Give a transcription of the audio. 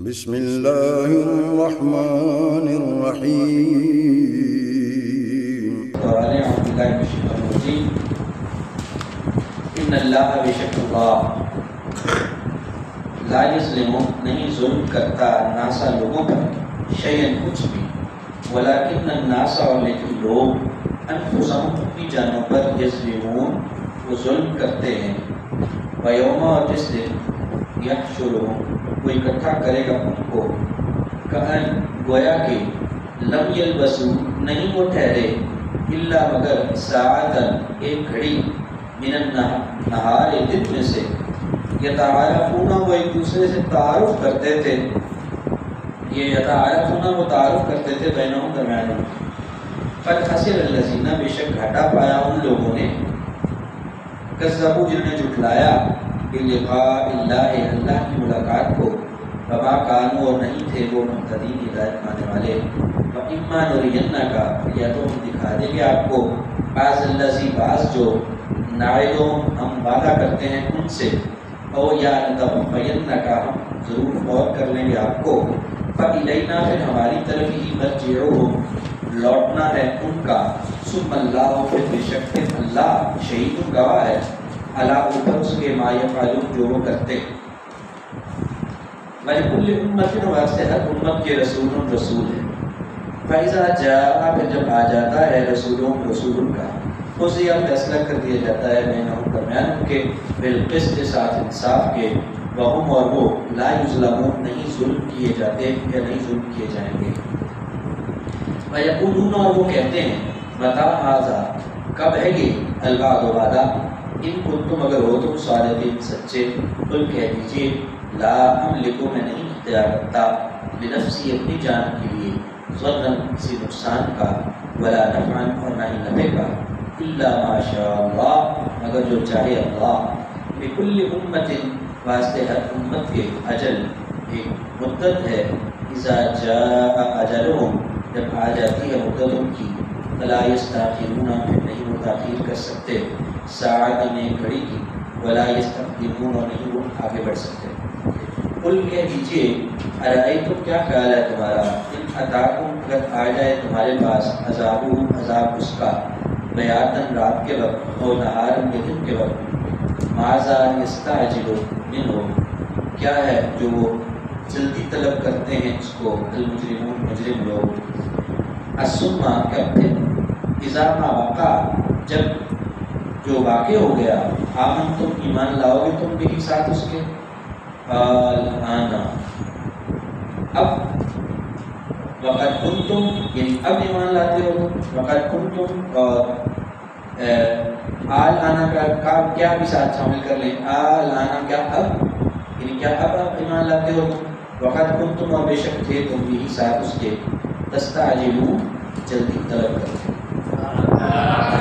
بسم اللہ الرحمن الرحیم۔ ان اللہ بشک اللہ لا یظلم نہیں ظلم کرتا ناسا لوگوں پر شیئن کچھ بھی، ولیکن الناس اور لیکن لوگ انفسہم اپنی جانوں پر یظلمون وہ ظلم کرتے ہیں۔ ویوم اور جس دن یحشرہم وہ اکٹھا کرے گا ان کو، کأن گویا کہ لم یلبسوا نہیں وہ ٹھہرے الا مگر ساعتاً ایک گھڑی من النہار دن میں سے، یتعارفون وہ ایک دوسرے سے تعارف کرتے تھے، یہ یتعارفون وہ تعارف کرتے تھے بینہم درمیان ان۔ قد خسر الذین بے شک گھاٹا پایا ان لوگوں نے، کذبوا جنہوں نے جھٹلایا بلقاء اللہ اللہ کی ملاقات کو، وما کانوا اور نہیں تھے وہ مہتدین ہدایت پانے والے۔ وإما نرینک یا تو ہم دکھا دیں گے آپ کو بعض الذی بعض جو نعدہم ہم وعدہ کرتے ہیں ان سے، او یا نتوفینک ہم ضرور فوت کر لیں گے آپ کو، فإلینا پھر ہماری طرف ہی مرجعہم لوٹنا ہے ان کا، ثم اللہ پھر بے شک پھر اللہ شہید گواہ ہے علی اوپر اس کے ما یفعلون جو وہ کرتے۔ وَلِكُلِّ أُمَّةٍ واسطے ہر امت کے رسول ہے۔ فَإِذَا جَاءَ پھر جب آ جاتا ہے رسول کا، قُضِیَ فیصلہ کر دیا جاتا ہے بینہم درمیان ان کے، بالقسط ساتھ انصاف کے، وَهُمْ اور وہ لا یظلمون نہیں ظلم کیے جاتے یا نہیں ظلم کیے جائیں گے۔ وَيَقُولُونَ اور وہ کہتے ہیں مَتَىٰ هَٰذَا کب ہے یہ الوعد وعدہ، ان کنتم اگر ہو تم صادقین سچے، قل کہہ دیجئے لا املک میں نہیں اختیار رکھتا لنفسی اپنی جان کے لیے ضررا کسی نقصان کا، ولا نفعا اور نہ ہی نفع کا، الا ما شاء اللہ مگر جو چاہے اللہ۔ لکل امت واسطے ہر امت کے اجل ایک مدت ہے، اذا جاء اجلہم جب آ جاتی ہے مدت ان کی، فلا یستاخرون نہیں وہ تاخیر کر سکتے، ساعت میں گھڑی کی، ولا یستقدمون اور نہیں وہ آگے بڑھ سکتے۔ قل کہہ دیجئے ارائیتم کیا خیال ہے تمہارا، ان اتاکم اگر آ جائے تمہارے پاس عذابہ عذاب اس کا، بیاتاً رات کے وقت اور نہارن دن کے وقت، ماذا یستعجل منہ کیا ہے جو وہ جلدی طلب کرتے ہیں اس کو، المجرمون مجرم لوگ، الثم کب پھر اذا ما وقع جب جو واقع ہو گیا، آمن تم ایمان لاؤ گے تم بھی ساتھ اس کے، آنا اب وقت کنتم یعنی اب ایمان لاتے ہو، وقت کنتم اور آل آنا کا کیا بھی ساتھ شامل کر لیں، آل آنا کیا اب یعنی کیا اب ایمان لاتے ہو، وقت کنتم اور بے شک تھے تم بھی ساتھ اس کے، تستعجلون جلدی طلب کرتے